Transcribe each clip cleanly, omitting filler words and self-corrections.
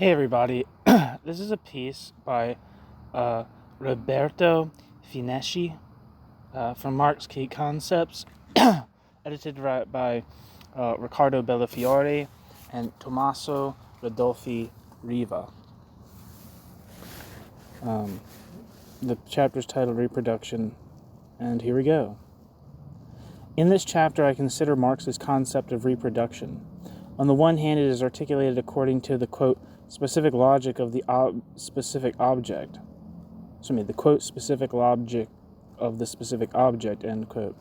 Hey everybody, this is a piece by Roberto Fineschi from Marx Key Concepts, edited by Riccardo Bellofiore and Tommaso Redolfi Riva. The chapter's titled Reproduction, and here we go. In this chapter, I consider Marx's concept of reproduction. On the one hand, it is articulated according to the, quote, specific logic of the specific object. The quote, specific logic of the specific object, end quote.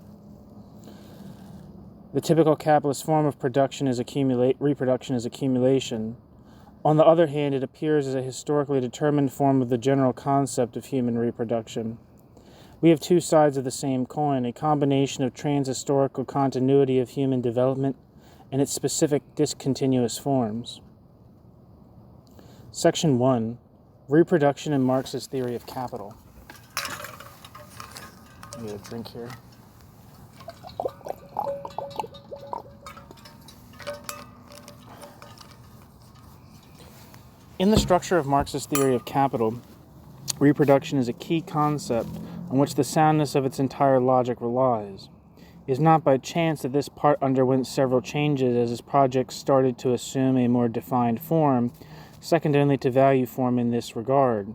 The typical capitalist form of reproduction is accumulation. On the other hand, it appears as a historically determined form of the general concept of human reproduction. We have two sides of the same coin, a combination of trans-historical continuity of human development and its specific discontinuous forms. Section 1. Reproduction in Marx's theory of capital. I need a drink here. In the structure of Marx's theory of capital, reproduction is a key concept on which the soundness of its entire logic relies. It is not by chance that this part underwent several changes as its project started to assume a more defined form, second only to value form in this regard.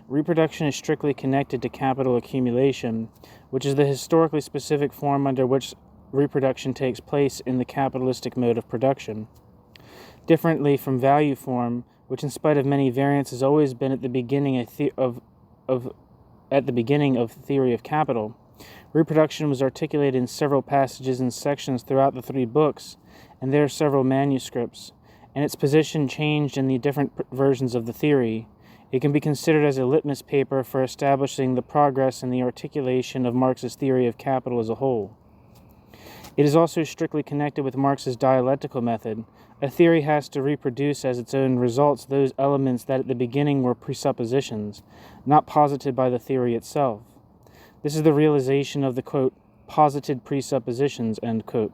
Reproduction is strictly connected to capital accumulation, which is the historically specific form under which reproduction takes place in the capitalistic mode of production. Differently from value form, which in spite of many variants has always been at the beginning of theory of capital, reproduction was articulated in several passages and sections throughout the three books, and there are several manuscripts, and its position changed in the different versions of the theory. It can be considered as a litmus paper for establishing the progress in the articulation of Marx's theory of capital as a whole. It is also strictly connected with Marx's dialectical method. A theory has to reproduce as its own results those elements that at the beginning were presuppositions, not posited by the theory itself. This is the realization of the, quote, posited presuppositions, end quote.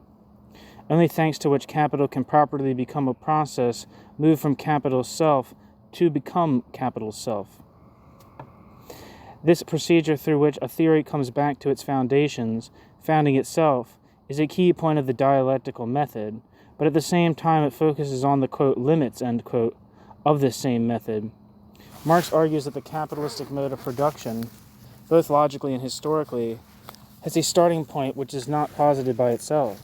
Only thanks to which capital can properly become a process, move from capital self to become capital self. This procedure through which a theory comes back to its foundations, founding itself, is a key point of the dialectical method, but at the same time it focuses on the, quote, limits, end quote, of this same method. Marx argues that the capitalistic mode of production, both logically and historically, has a starting point which is not posited by itself.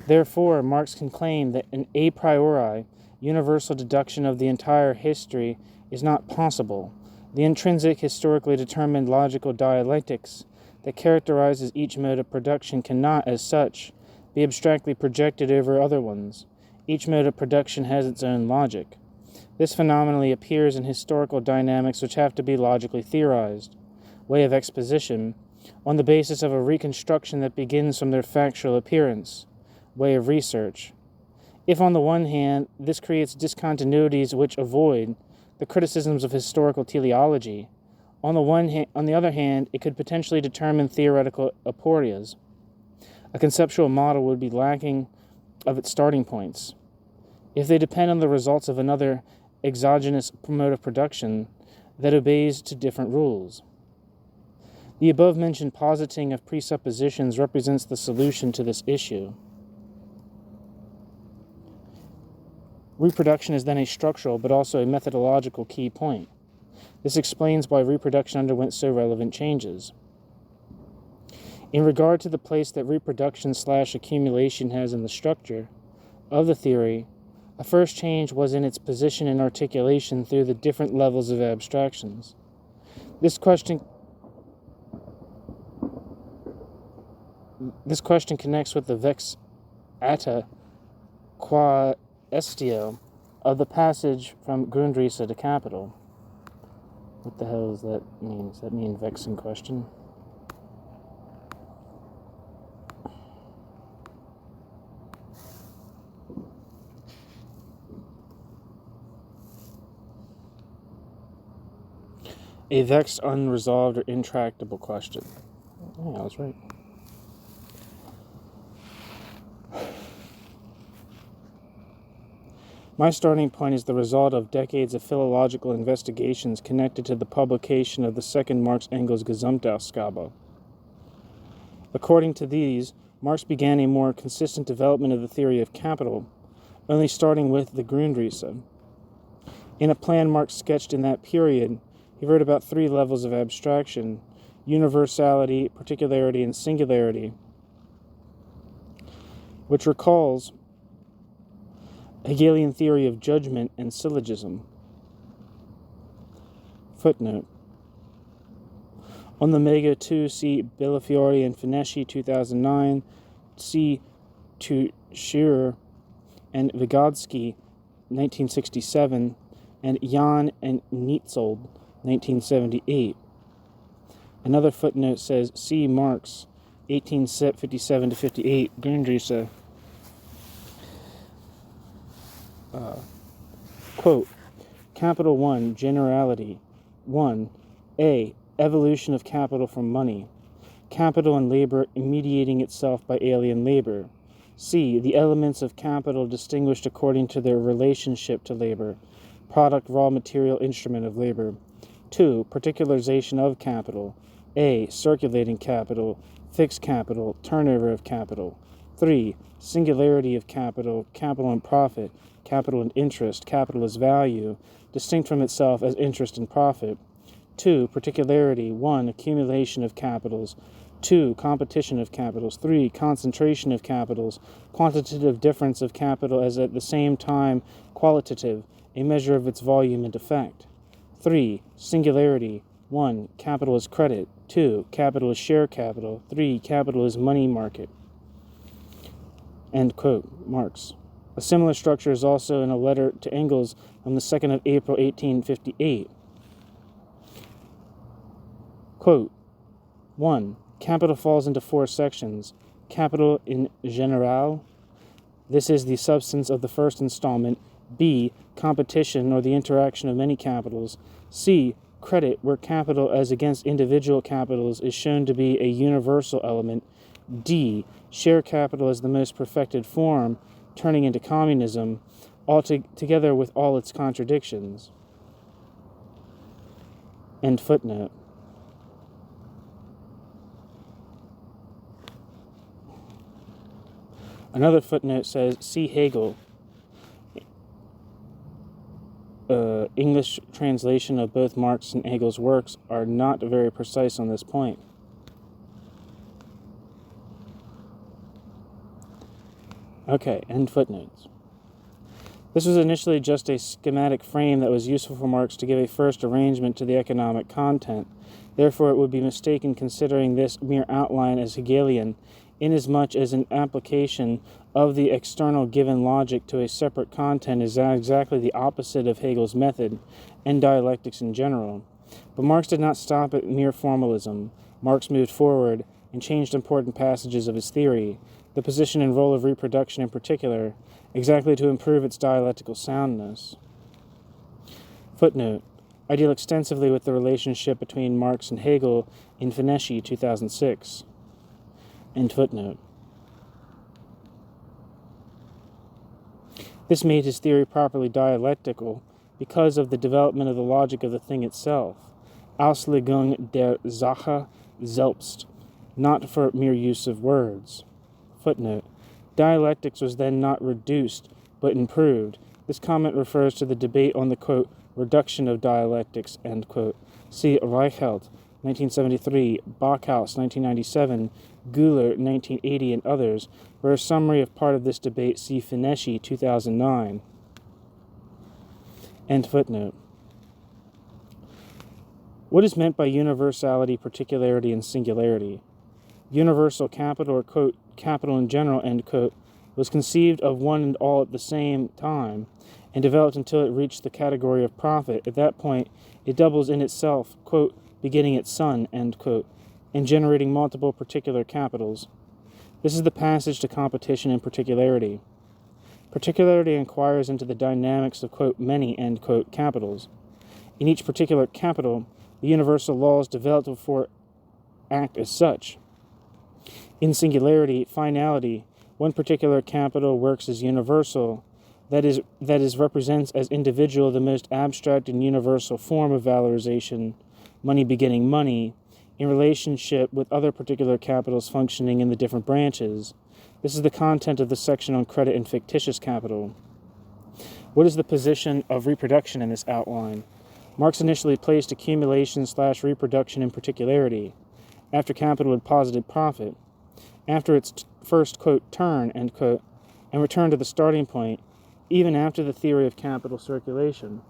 Therefore, Marx can claim that an a priori, universal deduction of the entire history is not possible. The intrinsic, historically determined logical dialectics that characterizes each mode of production cannot, as such, be abstractly projected over other ones. Each mode of production has its own logic. This phenomenally appears in historical dynamics which have to be logically theorized, way of exposition, on the basis of a reconstruction that begins from their factual appearance, way of research. If on the one hand, this creates discontinuities which avoid the criticisms of historical teleology, on the other hand, it could potentially determine theoretical aporias. A conceptual model would be lacking of its starting points. If they depend on the results of another exogenous mode of production that obeys to different rules. The above-mentioned positing of presuppositions represents the solution to this issue. Reproduction is then a structural but also a methodological key point. This explains why reproduction underwent so relevant changes. In regard to the place that reproduction/accumulation has in the structure of the theory, a first change was in its position and articulation through the different levels of abstractions. This question connects with the vex ata qua estio of the passage from Grundrisse to capital. What the hell does that mean? Does that mean vex in question? A vexed, unresolved, or intractable question. Yeah, I was right. My starting point is the result of decades of philological investigations connected to the publication of the second Marx-Engels Gesamtausgabe. According to these, Marx began a more consistent development of the theory of capital, only starting with the Grundrisse. In a plan Marx sketched in that period, he wrote about three levels of abstraction: universality, particularity, and singularity, which recalls Hegelian theory of judgment and syllogism. Footnote. On the Mega 2, see Bellofiore and Fineschi 2009, see Scherer and Vygotsky 1967, and Jan and Nietzold 1978. Another footnote says, see Marx 1857-58, Grundrisse. Quote, Capital 1, Generality. 1. A. Evolution of capital from money. Capital and labor mediating itself by alien labor. C. The elements of capital distinguished according to their relationship to labor. Product, raw material, instrument of labor. 2. Particularization of capital. A. Circulating capital, fixed capital, turnover of capital. 3. Singularity of capital, capital and profit, capital and interest, capital as value, distinct from itself as interest and profit. 2. Particularity. 1. Accumulation of capitals. 2. Competition of capitals. 3. Concentration of capitals. Quantitative difference of capital as at the same time qualitative, a measure of its volume and effect. 3. Singularity. 1. Capital is credit. 2. Capital is share capital. 3. Capital is money market. End quote. Marx. A similar structure is also in a letter to Engels on the 2nd of April 1858. Quote, 1. Capital falls into four sections. Capital in general. This is the substance of the first installment. B. Competition, or the interaction of many capitals. C. Credit, where capital as against individual capitals is shown to be a universal element. D. Share capital as the most perfected form, turning into communism, together with all its contradictions. End footnote. Another footnote says, see Hegel. English translation of both Marx and Hegel's works are not very precise on this point. Okay, end footnotes. This was initially just a schematic frame that was useful for Marx to give a first arrangement to the economic content. Therefore, it would be mistaken considering this mere outline as Hegelian, inasmuch as an application of the external given logic to a separate content is exactly the opposite of Hegel's method and dialectics in general. But Marx did not stop at mere formalism. Marx moved forward and changed important passages of his theory, the position and role of reproduction in particular, exactly to improve its dialectical soundness. Footnote. I deal extensively with the relationship between Marx and Hegel in Fineschi 2006. End footnote. This made his theory properly dialectical because of the development of the logic of the thing itself, Auslegung der Sache selbst, not for mere use of words. Footnote. Dialectics was then not reduced, but improved. This comment refers to the debate on the, quote, reduction of dialectics, end quote. See Reichelt, 1973, Backhaus, 1997, Guler, 1980, and others. For a summary of part of this debate, see Fineschi, 2009. End footnote. What is meant by universality, particularity, and singularity? Universal capital, or, quote, capital in general, end quote, was conceived of one and all at the same time and developed until it reached the category of profit. At that point, it doubles in itself, quote, begetting its son, end quote, and generating multiple particular capitals. This is the passage to competition and particularity. Particularity inquires into the dynamics of, quote, many, end quote, capitals. In each particular capital, the universal laws developed before act as such. In singularity, finality, one particular capital works as universal, that is represents as individual the most abstract and universal form of valorization, money begetting money, in relationship with other particular capitals functioning in the different branches. This is the content of the section on credit and fictitious capital. What is the position of reproduction in this outline? Marx initially placed accumulation/reproduction in particularity, after capital had posited profit, after its first, quote, turn, end quote, and return to the starting point, even after the theory of capital circulation.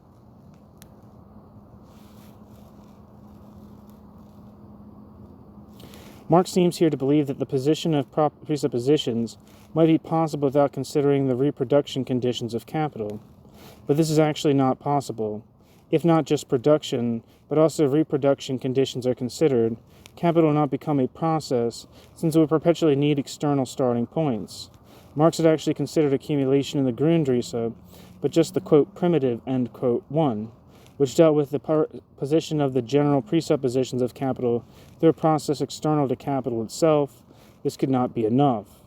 Marx seems here to believe that the position of presuppositions might be possible without considering the reproduction conditions of capital. But this is actually not possible. If not just production, but also reproduction conditions are considered, capital will not become a process, since it would perpetually need external starting points. Marx had actually considered accumulation in the Grundrisse, but just the, quote, primitive, end quote, one, which dealt with the position of the general presuppositions of capital through a process external to capital itself. This could not be enough.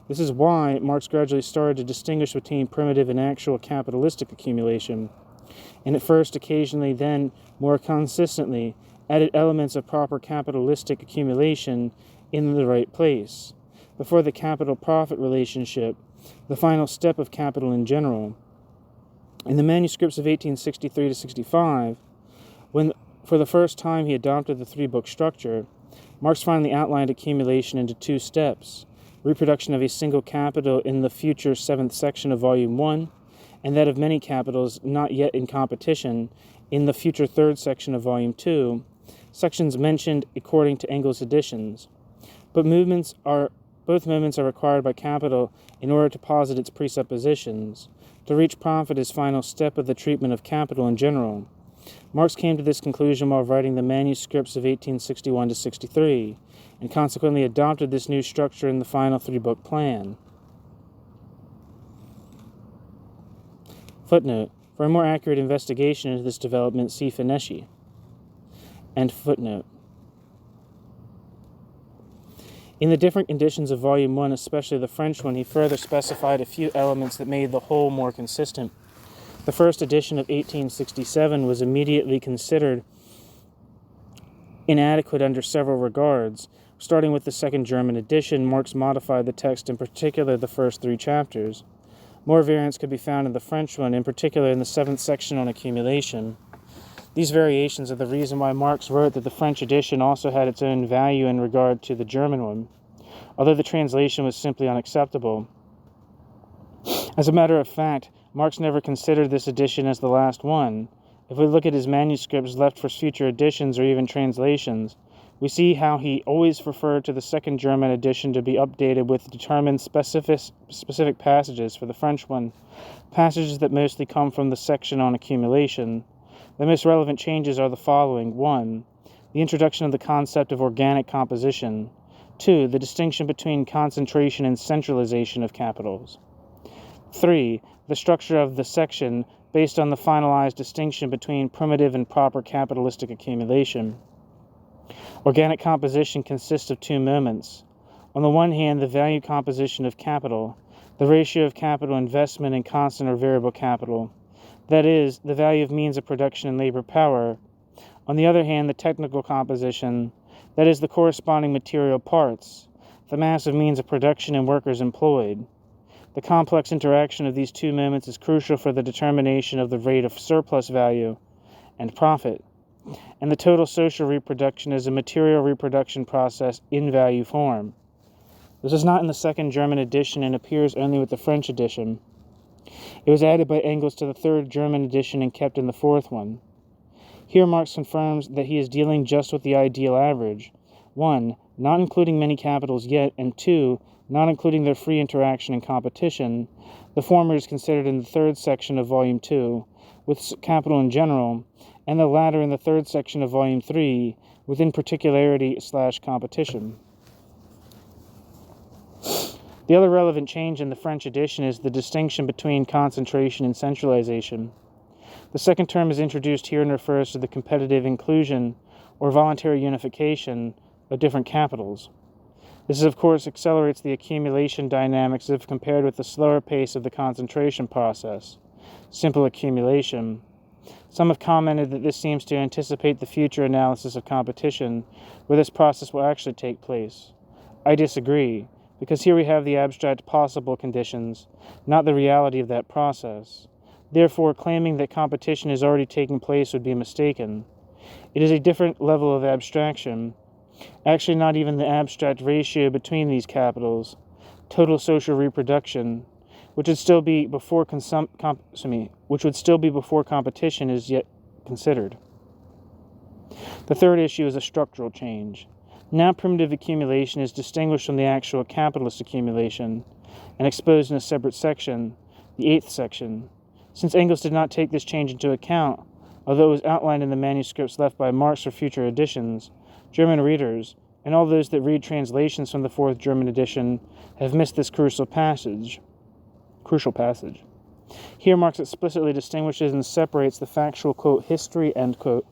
This is why Marx gradually started to distinguish between primitive and actual capitalistic accumulation, and at first, occasionally, then more consistently, added elements of proper capitalistic accumulation in the right place, before the capital-profit relationship, the final step of capital in general. In the manuscripts of 1863 to 65, when for the first time he adopted the three-book structure, Marx finally outlined accumulation into two steps: reproduction of a single capital in the future seventh section of Volume 1, and that of many capitals not yet in competition in the future third section of Volume 2, sections mentioned according to Engels' editions. But both movements are required by capital in order to posit its presuppositions, to reach profit as final step of the treatment of capital in general. Marx came to this conclusion while writing the manuscripts of 1861 to 63, and consequently adopted this new structure in the final three-book plan. Footnote: for a more accurate investigation into this development, see Fineschi. End footnote. In the different editions of Volume 1, especially the French one, he further specified a few elements that made the whole more consistent. The first edition of 1867 was immediately considered inadequate under several regards. Starting with the second German edition, Marx modified the text, in particular the first three chapters. More variants could be found in the French one, in particular in the seventh section on accumulation. These variations are the reason why Marx wrote that the French edition also had its own value in regard to the German one, although the translation was simply unacceptable. As a matter of fact, Marx never considered this edition as the last one. If we look at his manuscripts left for future editions or even translations, we see how he always referred to the second German edition to be updated with determined specific passages for the French one, passages that mostly come from the section on accumulation. The most relevant changes are the following: 1. The introduction of the concept of organic composition. 2. The distinction between concentration and centralization of capitals. 3. The structure of the section based on the finalized distinction between primitive and proper capitalistic accumulation. Organic composition consists of two moments. On the one hand, the value composition of capital, the ratio of capital investment in constant or variable capital, that is, the value of means of production and labor power. On the other hand, the technical composition, that is, the corresponding material parts, the mass of means of production and workers employed. The complex interaction of these two moments is crucial for the determination of the rate of surplus value and profit, and the total social reproduction is a material reproduction process in value form. This is not in the second German edition and appears only with the French edition. It was added by Engels to the third German edition and kept in the fourth one. Here Marx confirms that he is dealing just with the ideal average: 1. Not including many capitals yet, and 2. Not including their free interaction and competition. The former is considered in the third section of Volume 2, with capital in general, and the latter in the third section of Volume 3, within particularity/competition. The other relevant change in the French edition is the distinction between concentration and centralization. The second term is introduced here and refers to the competitive inclusion or voluntary unification of different capitals. This, of course, accelerates the accumulation dynamics if compared with the slower pace of the concentration process, simple accumulation. Some have commented that this seems to anticipate the future analysis of competition, where this process will actually take place. I disagree, because here we have the abstract possible conditions, not the reality of that process. Therefore, claiming that competition is already taking place would be mistaken. It is a different level of abstraction, actually not even the abstract ratio between these capitals, total social reproduction, which would still be before competition is yet considered. The third issue is a structural change. Now primitive accumulation is distinguished from the actual capitalist accumulation and exposed in a separate section, the 8th section. Since Engels did not take this change into account, although it was outlined in the manuscripts left by Marx for future editions, German readers, and all those that read translations from the 4th German edition, have missed this crucial passage. Here Marx explicitly distinguishes and separates the factual, quote, history, end quote,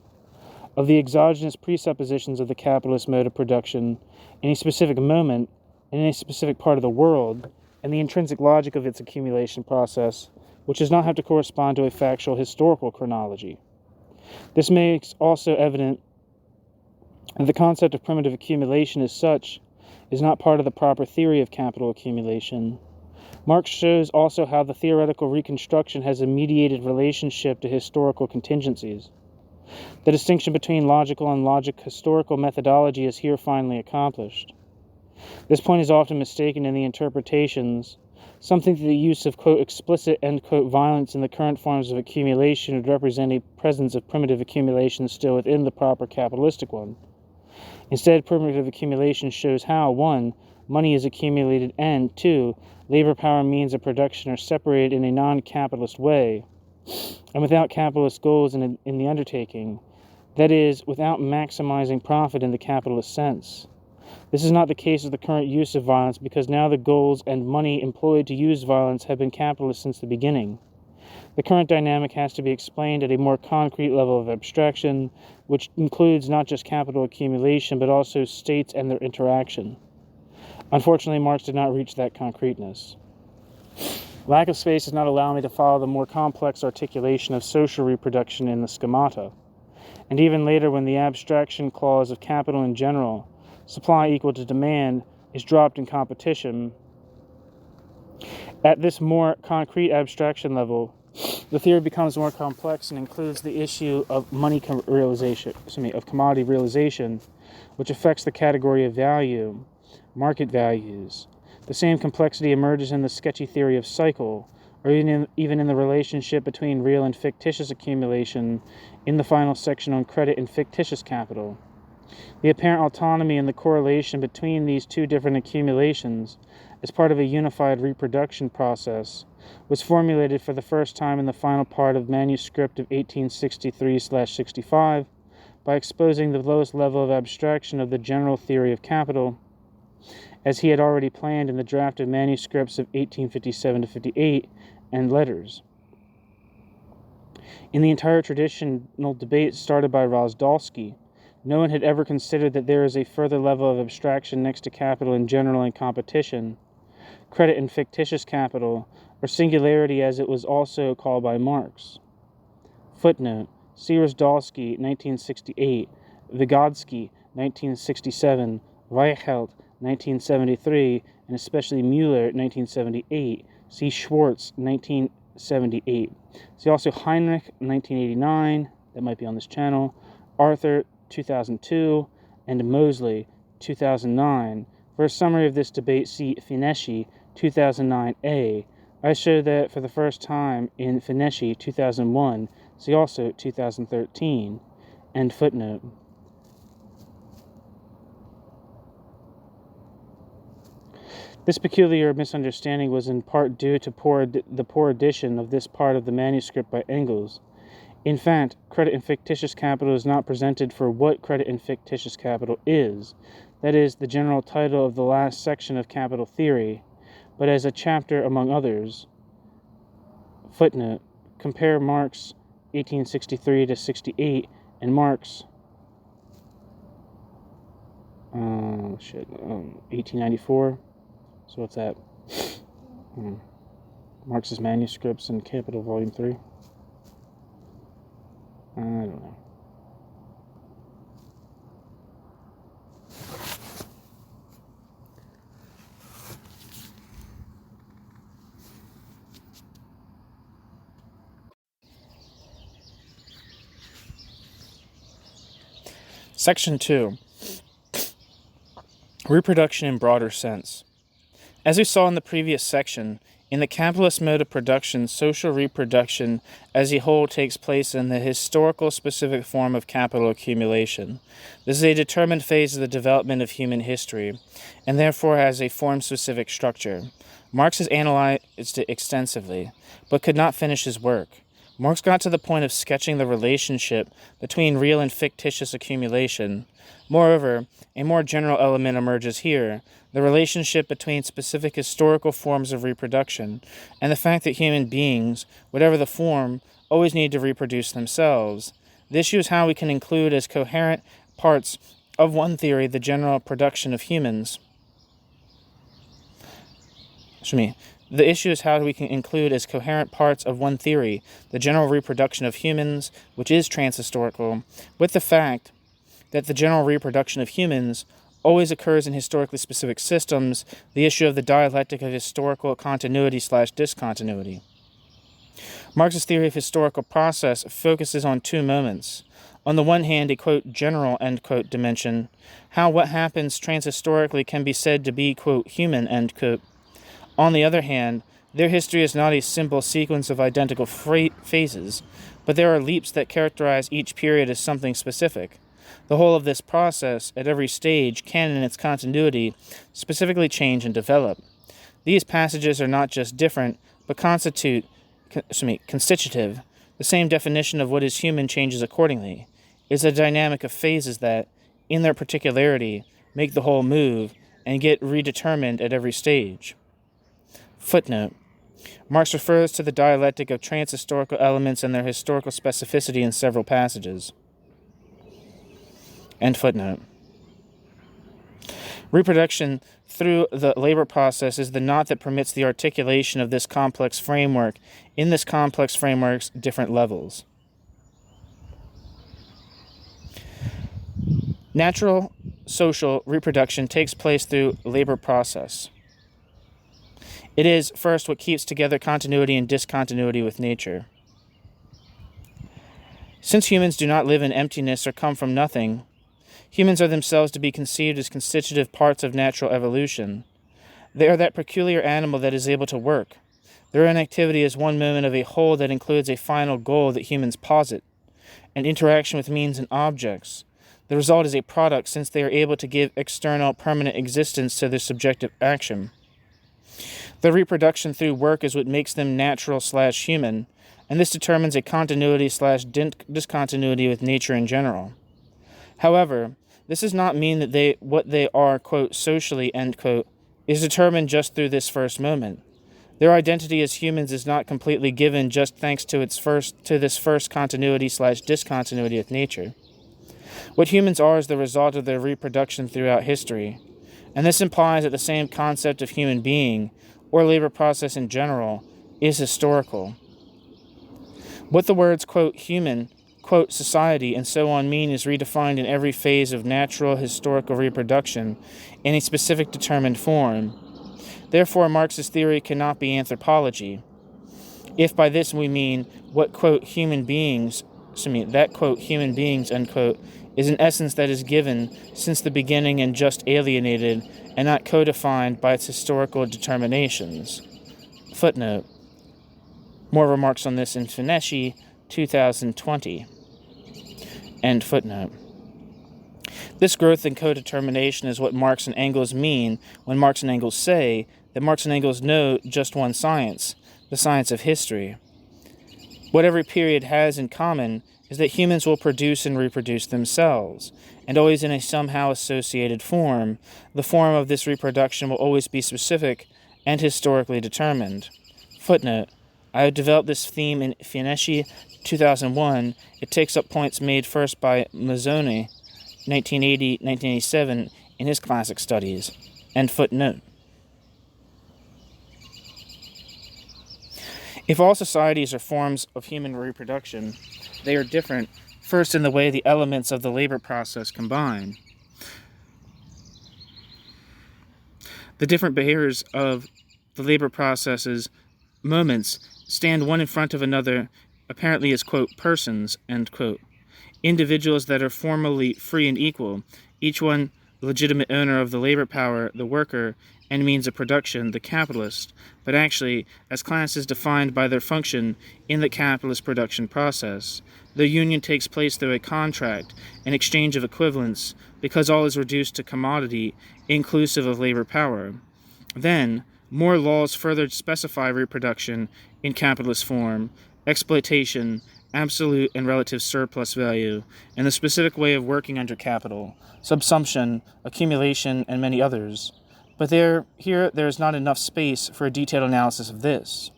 of the exogenous presuppositions of the capitalist mode of production in a specific moment and in a specific part of the world, and the intrinsic logic of its accumulation process, which does not have to correspond to a factual historical chronology. This makes also evident that the concept of primitive accumulation as such is not part of the proper theory of capital accumulation. Marx shows also how the theoretical reconstruction has a mediated relationship to historical contingencies. The distinction between logical and logic-historical methodology is here finally accomplished. This point is often mistaken in the interpretations. Some think that the use of, quote, explicit, end quote, violence in the current forms of accumulation would represent a presence of primitive accumulation still within the proper capitalistic one. Instead, primitive accumulation shows how, 1, money is accumulated, and 2, labor power and means of production are separated in a non-capitalist way, and without capitalist goals in the undertaking, that is, without maximizing profit in the capitalist sense. This is not the case with the current use of violence, because now the goals and money employed to use violence have been capitalist since the beginning. The current dynamic has to be explained at a more concrete level of abstraction, which includes not just capital accumulation, but also states and their interaction. Unfortunately, Marx did not reach that concreteness. Lack of space does not allow me to follow the more complex articulation of social reproduction in the schemata. And even later, when the abstraction clause of capital in general, supply equal to demand, is dropped in competition, at this more concrete abstraction level, the theory becomes more complex and includes the issue of commodity realization, which affects the category of value, market values. The same complexity emerges in the sketchy theory of cycle, or even in the relationship between real and fictitious accumulation in the final section on credit and fictitious capital. The apparent autonomy and the correlation between these two different accumulations as part of a unified reproduction process was formulated for the first time in the final part of manuscript of 1863/65 by exposing the lowest level of abstraction of the general theory of capital, as he had already planned in the drafted manuscripts of 1857-58 and letters. In the entire traditional debate started by Redolfi, no one had ever considered that there is a further level of abstraction next to capital in general and competition, credit and fictitious capital, or singularity as it was also called by Marx. Footnote: see Redolfi, 1968, Vygotsky, 1967, Reichelt, 1973, and especially Müller, 1978. See Schwartz, 1978. See also Heinrich, 1989, that might be on this channel, Arthur, 2002, and Mosley, 2009. For a summary of this debate, see Fineschi, 2009a. I show that for the first time in Fineschi, 2001. See also 2013. End footnote. This peculiar misunderstanding was in part due to the poor edition of this part of the manuscript by Engels. In fact, credit and fictitious capital is not presented for what credit and fictitious capital is, that is, the general title of the last section of capital theory, but as a chapter among others. Footnote: compare Marx 1863-68 and Marx 1894. So what's that? Marx's Manuscripts in Capital, Volume 3. I don't know. Section 2. Reproduction in broader sense. As we saw in the previous section, in the capitalist mode of production, social reproduction as a whole takes place in the historical specific form of capital accumulation. This is a determined phase of the development of human history, and therefore has a form-specific structure. Marx has analyzed it extensively, but could not finish his work. Marx got to the point of sketching the relationship between real and fictitious accumulation. Moreover, a more general element emerges here, the relationship between specific historical forms of reproduction and the fact that human beings, whatever the form, always need to reproduce themselves. The issue is how we can include as coherent parts of one theory the general production of humans. The issue is how we can include as coherent parts of one theory the general reproduction of humans, which is transhistorical, with the fact that the general reproduction of humans always occurs in historically specific systems, the issue of the dialectic of historical continuity/discontinuity. Marx's theory of historical process focuses on two moments. On the one hand, a, quote, general, end quote, dimension, how what happens transhistorically can be said to be, quote, human, end quote. On the other hand, their history is not a simple sequence of identical phases, but there are leaps that characterize each period as something specific. The whole of this process, at every stage, can, in its continuity, specifically change and develop. These passages are not just different, but constitutive. The same definition of what is human changes accordingly. It's a dynamic of phases that, in their particularity, make the whole move and get redetermined at every stage. Footnote. Marx refers to the dialectic of transhistorical elements and their historical specificity in several passages. End footnote. Reproduction through the labor process is the knot that permits the articulation of this complex framework in this complex framework's different levels. Natural social reproduction takes place through labor process. It is, first, what keeps together continuity and discontinuity with nature. Since humans do not live in emptiness or come from nothing, humans are themselves to be conceived as constitutive parts of natural evolution. They are that peculiar animal that is able to work. Their inactivity is one moment of a whole that includes a final goal that humans posit, an interaction with means and objects. The result is a product, since they are able to give external, permanent existence to their subjective action. Their reproduction through work is what makes them natural/human, and this determines a continuity/discontinuity with nature in general. However, this does not mean that what they are, quote, socially, end quote, is determined just through this first moment. Their identity as humans is not completely given just thanks to this first continuity/discontinuity with nature. What humans are is the result of their reproduction throughout history, and this implies that the same concept of human being, or labor process in general, is historical. What the words, quote, human, quote, society, and so on mean is redefined in every phase of natural historical reproduction in a specific determined form. Therefore, Marx's theory cannot be anthropology. If by this we mean what, quote, human beings, that, quote, human beings, end quote, is an essence that is given since the beginning and just alienated and not codified by its historical determinations. Footnote. More remarks on this in Fineschi, 2020. End footnote. This growth and codetermination is what Marx and Engels mean when Marx and Engels say that Marx and Engels know just one science, the science of history. What every period has in common is that humans will produce and reproduce themselves, and always in a somehow associated form. The form of this reproduction will always be specific and historically determined. Footnote. I have developed this theme in Fineschi, 2001. It takes up points made first by Mazzoni, 1980-1987, in his classic studies. End footnote. If all societies are forms of human reproduction, they are different, first in the way the elements of the labor process combine. The different bearers of the labor process's moments stand one in front of another, apparently as, quote, persons, end quote. Individuals that are formally free and equal, each one the legitimate owner of the labor power, the worker, and means of production, the capitalist, but actually as classes defined by their function in the capitalist production process. The union takes place through a contract, an exchange of equivalents, because all is reduced to commodity, inclusive of labor power. Then, more laws further specify reproduction in capitalist form, exploitation, absolute and relative surplus value, and the specific way of working under capital, subsumption, accumulation, and many others. But there is not enough space for a detailed analysis of this.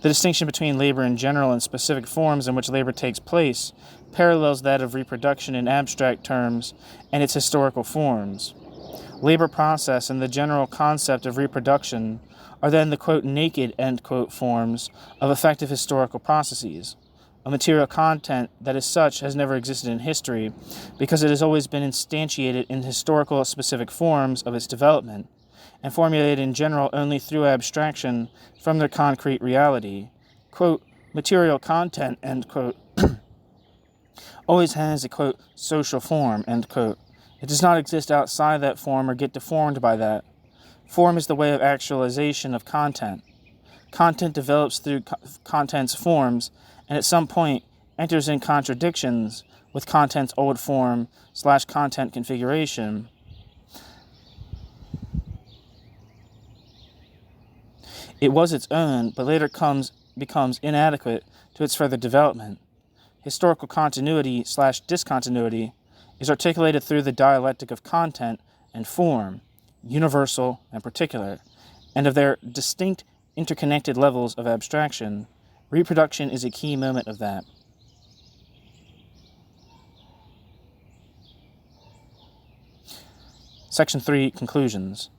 The distinction between labor in general and specific forms in which labor takes place parallels that of reproduction in abstract terms and its historical forms. Labor process and the general concept of reproduction are then the, quote, naked, end quote, forms of effective historical processes. A material content that as such has never existed in history because it has always been instantiated in historical specific forms of its development and formulated in general only through abstraction from their concrete reality. Quote, material content, end quote, always has a, quote, social form, end quote. It does not exist outside that form or get deformed by that. Form is the way of actualization of content. Content develops through content's forms and at some point enters in contradictions with content's old form / content configuration. It was its own, but later becomes inadequate to its further development. Historical continuity / discontinuity is articulated through the dialectic of content and form, universal and particular, and of their distinct interconnected levels of abstraction. Reproduction is a key moment of that. Section 3, Conclusions.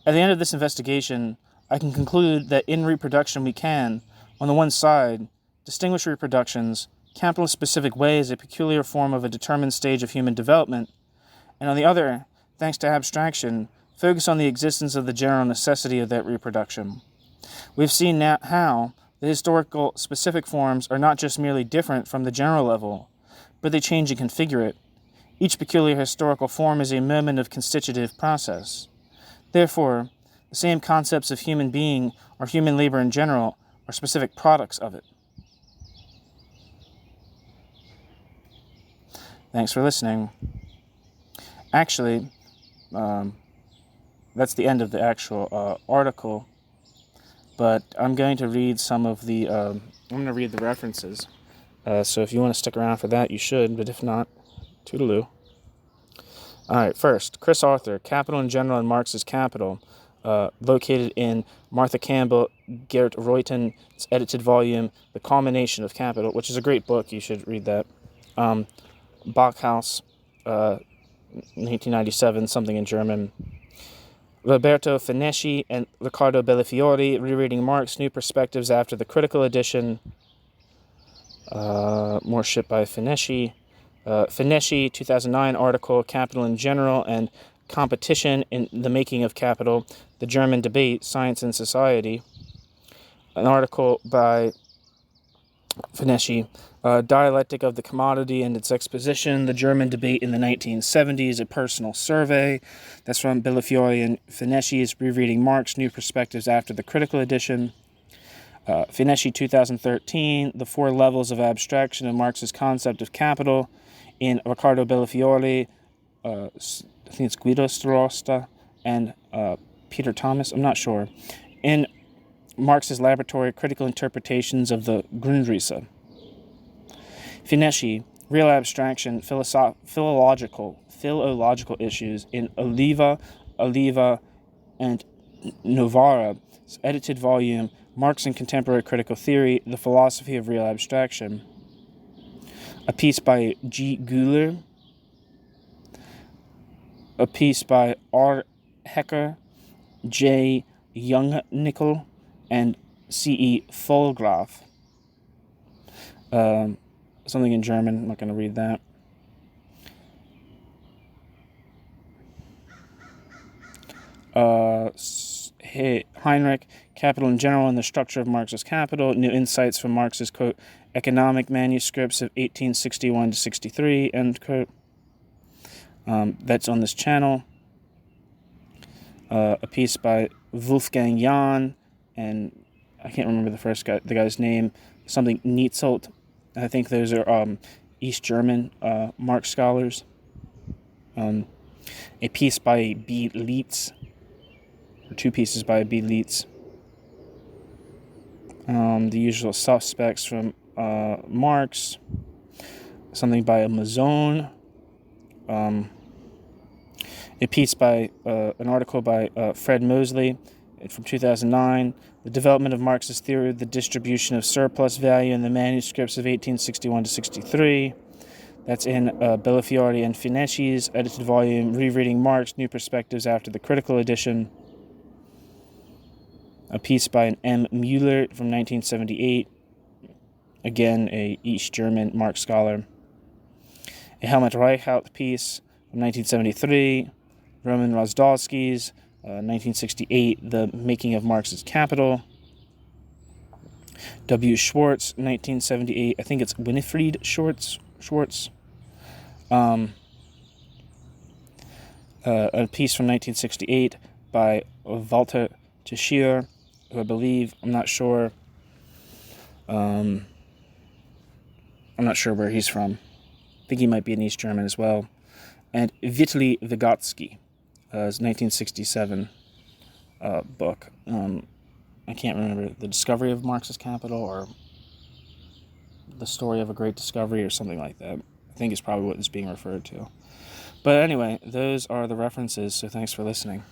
At the end of this investigation, I can conclude that in reproduction we can, on the one side, distinguish reproductions, capitalist-specific way as a peculiar form of a determined stage of human development, and on the other, thanks to abstraction, focus on the existence of the general necessity of that reproduction. We've seen now how the historical specific forms are not just merely different from the general level, but they change and configure it. Each peculiar historical form is a moment of constitutive process. Therefore, the same concepts of human being or human labor in general are specific products of it. Thanks for listening. Actually, that's the end of the actual article, but I'm going to read some of the, I'm going to read the references. So if you want to stick around for that, you should, but if not, toodaloo. All right, first, Chris Arthur, Capital in General and Marx's Capital, located in Martha Campbell, Gerrit Ruyten's edited volume, The Culmination of Capital, which is a great book. You should read that. Bachhaus, 1997, something in German. Roberto Fineschi and Riccardo Bellofiore, Rereading Marx, New Perspectives After the Critical Edition. More shit by Fineschi. Fineschi, 2009 article, Capital in General and Competition in the Making of Capital, The German Debate, Science and Society. An article by Fineschi, Dialectic of the Commodity and Its Exposition, The German Debate in the 1970s, A Personal Survey. That's from Bellofiore and Fineschi's Rereading Marx, New Perspectives After the Critical Edition. Fineschi, 2013, The Four Levels of Abstraction in Marx's Concept of Capital, in Riccardo Bellofiore, I think it's Guido Starosta, and Peter Thomas, I'm not sure, in Marx's Laboratory Critical Interpretations of the Grundrisse. Fineschi, Real Abstraction, Philological Issues in Oliva, and Novara, edited volume, Marx and Contemporary Critical Theory, The Philosophy of Real Abstraction. A piece by G. Guler, a piece by R. Hecker, J. Youngnickel, and C.E. Vollgraff. Something in German. I'm not going to read that. Heinrich, Capital in General and the Structure of Marx's Capital, New Insights from Marx's, quote, Economic Manuscripts of 1861 to 63, end quote. That's on this channel. A piece by Wolfgang Jahn, and I can't remember the guy's name, something Nietzelt. I think those are East German Marx scholars. A piece by B. Leitz, or two pieces by B. Leitz. The usual suspects from Marx. Something by Mazone. A piece by an article by Fred Mosley from 2009, The Development of Marx's Theory of the Distribution of Surplus Value in the Manuscripts of 1861 to 63. That's in Bellofiore and Fineschi's edited volume, Rereading Marx, New Perspectives After the Critical Edition. A piece by an M. Mueller from 1978, again a East German Marx scholar. A Helmut Reichelt piece from 1973, Roman Rozdolsky's 1968, The Making of Marx's Capital. W. Schwartz, 1978, I think it's Winifred Schwartz. A piece from 1968 by Walter Teixeira, who I believe, I'm not sure where he's from. I think he might be an East German as well. And Vitaly Vygotsky, his 1967 book. I can't remember, The Discovery of Marx's Capital, or The Story of a Great Discovery, or something like that. I think is probably what is being referred to. But anyway, those are the references, so thanks for listening.